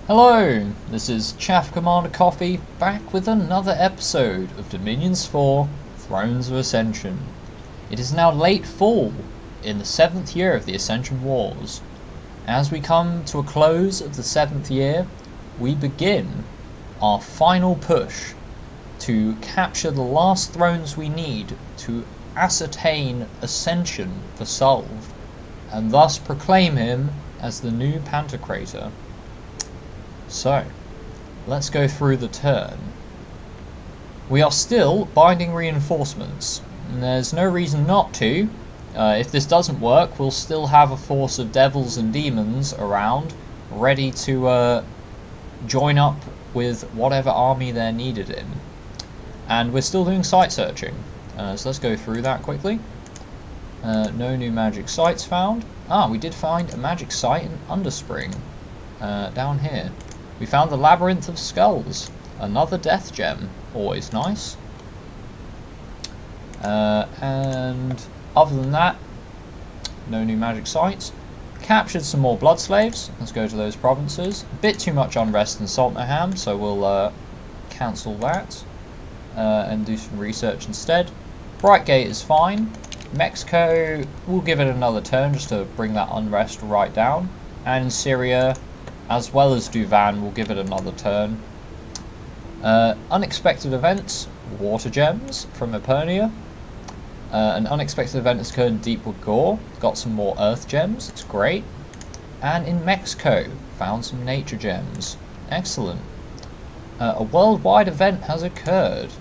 Hello, this is Chaff Commander Coffee back with another episode of Dominions4 Thrones of Ascension. It is now late fall in the 7th year of the Ascension Wars. As we come to a close of the 7th year, we begin our final push to capture the last thrones we need to ascertain Ascension for Solve, and thus proclaim him as the new Pantocrator. So, let's go through the turn. We are still binding reinforcements, and there's no reason not to. If this doesn't work, we'll still have a force of devils and demons around, ready to join up with whatever army they're needed in. And we're still doing site searching, so let's go through that quickly. No new magic sites found. We did find a magic site in Underspring, down here. We found the Labyrinth of Skulls, another death gem, always nice. And other than that, no new magic sites. Captured some more blood slaves. Let's go to those provinces. A bit too much unrest in Saltnaham, so we'll cancel that and do some research instead. Brightgate is fine. Mexico, we'll give it another turn just to bring that unrest right down. And in Syria, as well as Duvan, we'll give it another turn. Unexpected events, water gems from Epernia. An unexpected event has occurred in Deepwood Gore, got some more earth gems, it's great. And in Mexico, found some nature gems, excellent. A worldwide event has occurred.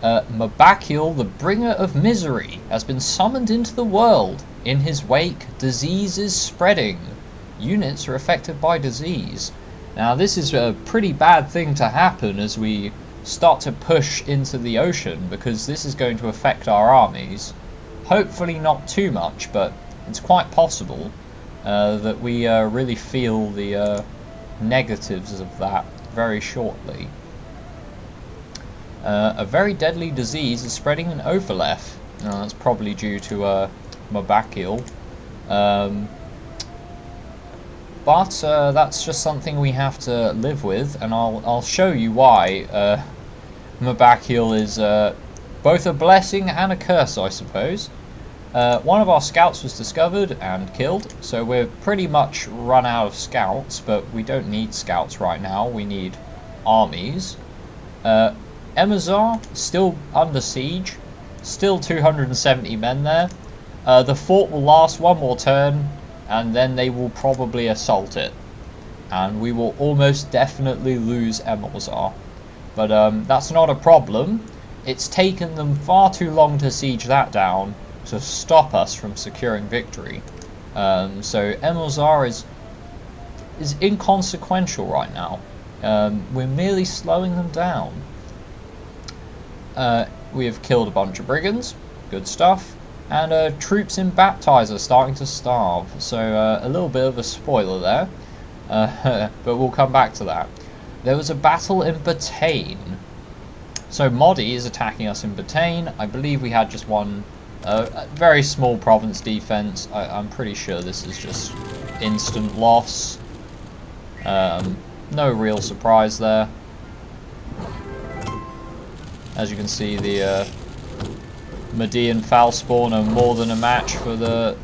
Mabakiel, the bringer of misery, has been summoned into the world. In his wake, disease is spreading. Units are affected by disease. Now this is a pretty bad thing to happen as we start to push into the ocean, because this is going to affect our armies. Hopefully not too much, but it's quite possible that we really feel the negatives of that very shortly. A very deadly disease is spreading in Ophaleth. That's probably due to Mabakiel. But that's just something we have to live with, and I'll show you why Mabakiel is both a blessing and a curse, I suppose. One of our scouts was discovered and killed, so we're pretty much run out of scouts, but we don't need scouts right now, we need armies. Emazar, still under siege, still 270 men there. The fort will last one more turn, and then they will probably assault it, and we will almost definitely lose Emazar. But that's not a problem. It's taken them far too long to siege that down to stop us from securing victory. So Emazar is inconsequential right now. We're merely slowing them down. We have killed a bunch of brigands, good stuff. And troops in Baptize are starting to starve, so a little bit of a spoiler there, but we'll come back to that. There was a battle in Batagne. So Modi is attacking us in Batagne. I believe we had just one very small province defense. I'm pretty sure this is just instant loss. No real surprise there. As you can see, the Median foul spawn are more than a match for the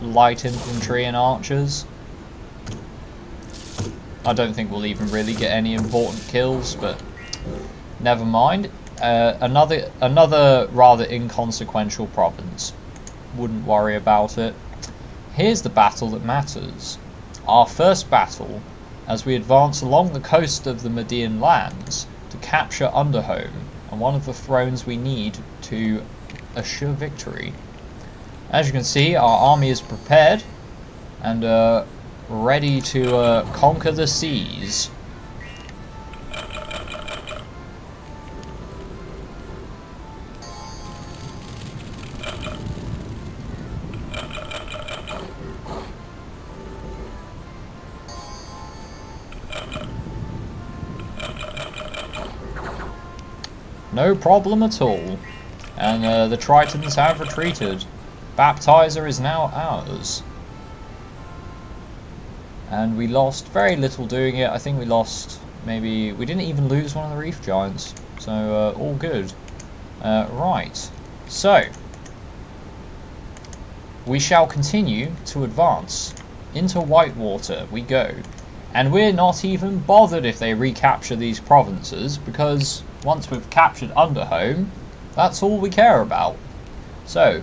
light infantry and archers. I don't think we'll even really get any important kills, but never mind. Another rather inconsequential province. Wouldn't worry about it. Here's the battle that matters. Our first battle as we advance along the coast of the Median lands to capture Underhome, and one of the thrones we need to assure victory. As you can see, our army is prepared and ready to conquer the seas. No problem at all. And the Tritons have retreated. Baptizer is now ours. and we lost very little doing it. I think we lost maybe, we didn't even lose one of the reef giants, so all good. Right, so we shall continue to advance. Into Whitewater we go, and we're not even bothered if they recapture these provinces, because once we've captured Underhome, that's all we care about. So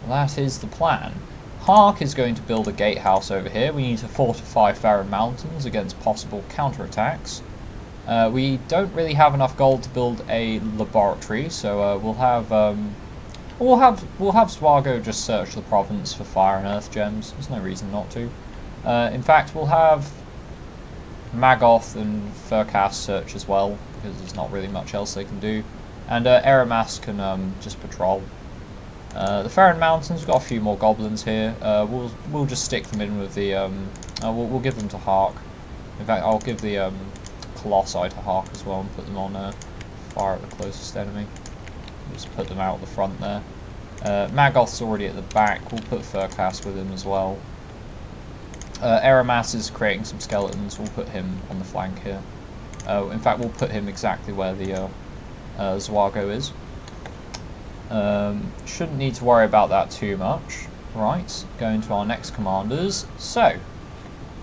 that is the plan. Hark is going to build a gatehouse over here. We need to fortify Farron Mountains against possible counterattacks. We don't really have enough gold to build a laboratory, so we'll have Swago just search the province for fire and earth gems. There's no reason not to. In fact, we'll have Magoth and Furcas search as well, because there's not really much else they can do. And Eramas can just patrol. The Farron Mountains, we've got a few more goblins here. We'll just stick them in with the we'll give them to Hark. In fact, I'll give the Colossi to Hark as well and put them on fire at the closest enemy. Just put them out the front there. Magoth's already at the back. We'll put Furcas with him as well. Eramas is creating some skeletons. We'll put him on the flank here. In fact, we'll put him exactly where the Zwago is. Shouldn't need to worry about that too much. Right, going to our next commanders. So,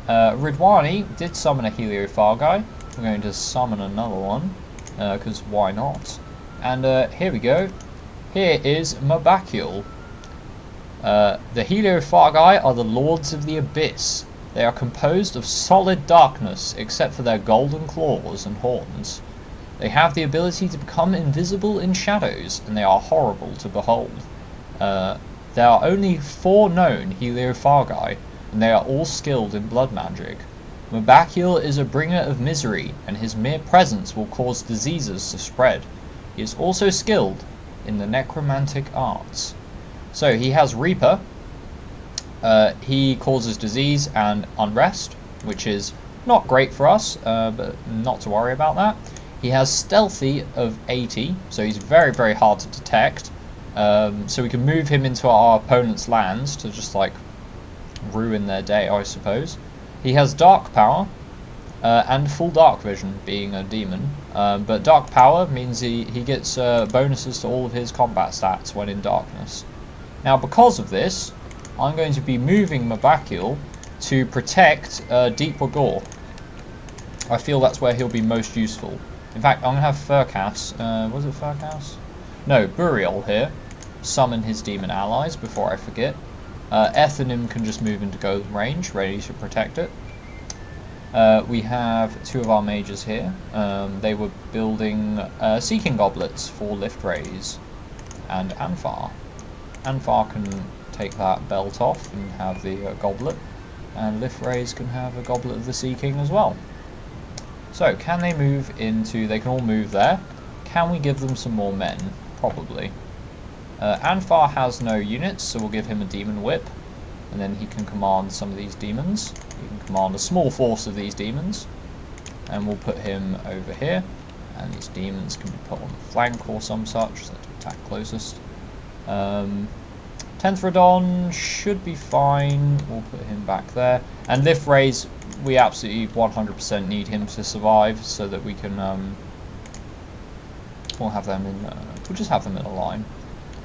Ridwani did summon a Heliophagi. We're going to summon another one, because why not? And here we go. Here is Mabakul. The Heliophagi are the Lords of the Abyss. They are composed of solid darkness, except for their golden claws and horns. They have the ability to become invisible in shadows, and they are horrible to behold. There are only 4 known Heliophagi, and they are all skilled in blood magic. Mabakul is a bringer of misery, and his mere presence will cause diseases to spread. He is also skilled in the necromantic arts. So he has Reaper. He causes disease and unrest, which is not great for us, but not to worry about that. He has Stealthy of 80, so he's very, very hard to detect. So we can move him into our opponent's lands to just like ruin their day, I suppose. He has Dark Power and Full Dark Vision, being a demon. But Dark Power means he gets bonuses to all of his combat stats when in darkness. Now, because of this, I'm going to be moving Mabakul to protect Deep Wagor. I feel that's where he'll be most useful. In fact, I'm going to have Furcas, was it Furcas? No, Burial here, summon his demon allies before I forget. Ethanim can just move into golden range, ready to protect it. We have 2 of our mages here. They were building Seeking Goblets for Lift Rays. And Anfar. Anfar can take that belt off and have the goblet. And Lift Rays can have a goblet of the Seeking as well. So, can they move into... They can all move there. Can we give them some more men? Probably. Anfar has no units, so we'll give him a Demon Whip. And then he can command some of these demons. He can command a small force of these demons. And we'll put him over here. And these demons can be put on the flank or some such, so to attack closest. Tenthrodon should be fine. We'll put him back there. And Lift Rays, we absolutely 100% need him to survive, so that we can... we'll have them in... we'll just have them in a line.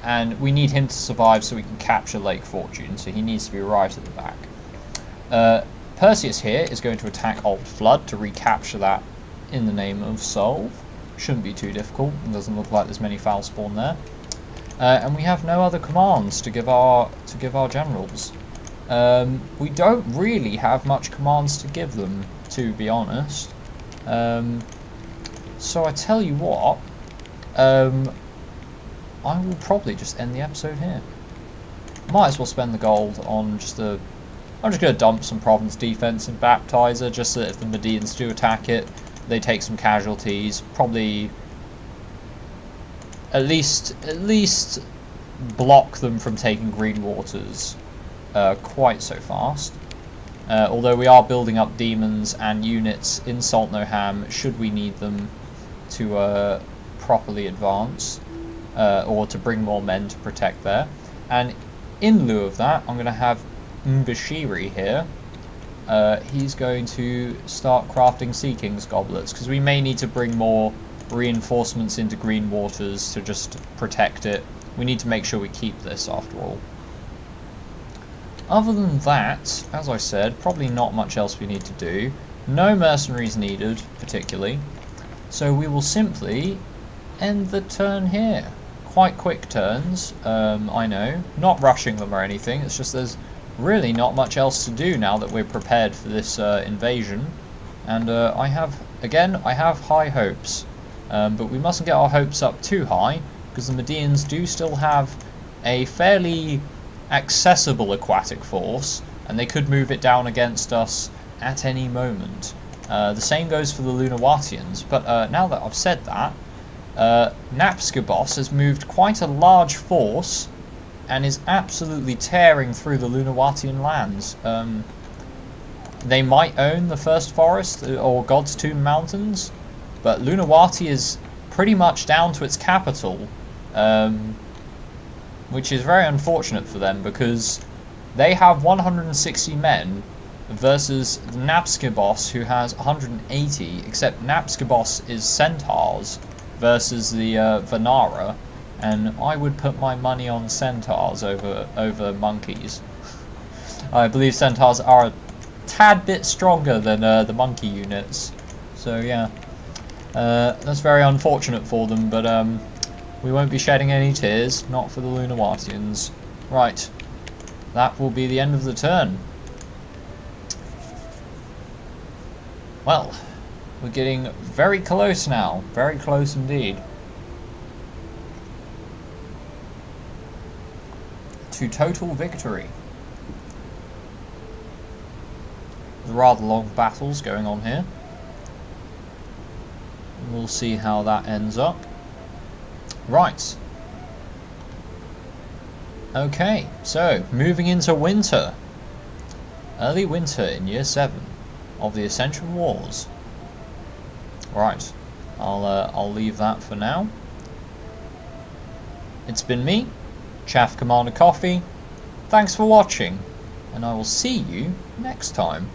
And we need him to survive so we can capture Lake Fortune, so he needs to be right at the back. Perseus here is going to attack Old Flood to recapture that in the name of Solve. Shouldn't be too difficult. It doesn't look like there's many foul spawn there. And we have no other commands to give our generals. We don't really have much commands to give them, to be honest. So I tell you what, I will probably just end the episode here. Might as well spend the gold on just the... I'm just going to dump some province defense in Baptizer, just so that if the Medians do attack it, they take some casualties. Probably at least block them from taking Green Waters quite so fast. Although we are building up demons and units in Saltnoham should we need them to properly advance. Or to bring more men to protect there. And in lieu of that, I'm going to have Mbashiri here he's going to start crafting Sea King's goblets, because we may need to bring more reinforcements into Green Waters to just protect it. We need to make sure we keep this after all. Other than that, as I said, probably not much else we need to do. No mercenaries needed, particularly. So we will simply end the turn here. Quite quick turns, I know. Not rushing them or anything, it's just there's really not much else to do now that we're prepared for this invasion. And I have high hopes. But we mustn't get our hopes up too high, because the Medians do still have a fairly accessible aquatic force, and they could move it down against us at any moment. The same goes for the Lunawatians, but now that I've said that, Napskibos has moved quite a large force and is absolutely tearing through the Lunawatian lands. They might own the First Forest or God's Tomb Mountains, but Lunawati is pretty much down to its capital, which is very unfortunate for them, because they have 160 men versus Napskibos, who has 180, except Napskibos is centaurs versus the Vanara, and I would put my money on centaurs over monkeys. I believe centaurs are a tad bit stronger than the monkey units, so yeah. That's very unfortunate for them, but we won't be shedding any tears, not for the Lunawatians. Right, that will be the end of the turn. Well, we're getting very close now, very close indeed, to total victory. There's rather long battles going on here. We'll see how that ends up. Right. Okay, so moving into winter. Early winter in year 7 of the Ascension Wars. Right, I'll leave that for now. It's been me, Chaff Commander Coffee. Thanks for watching, and I will see you next time.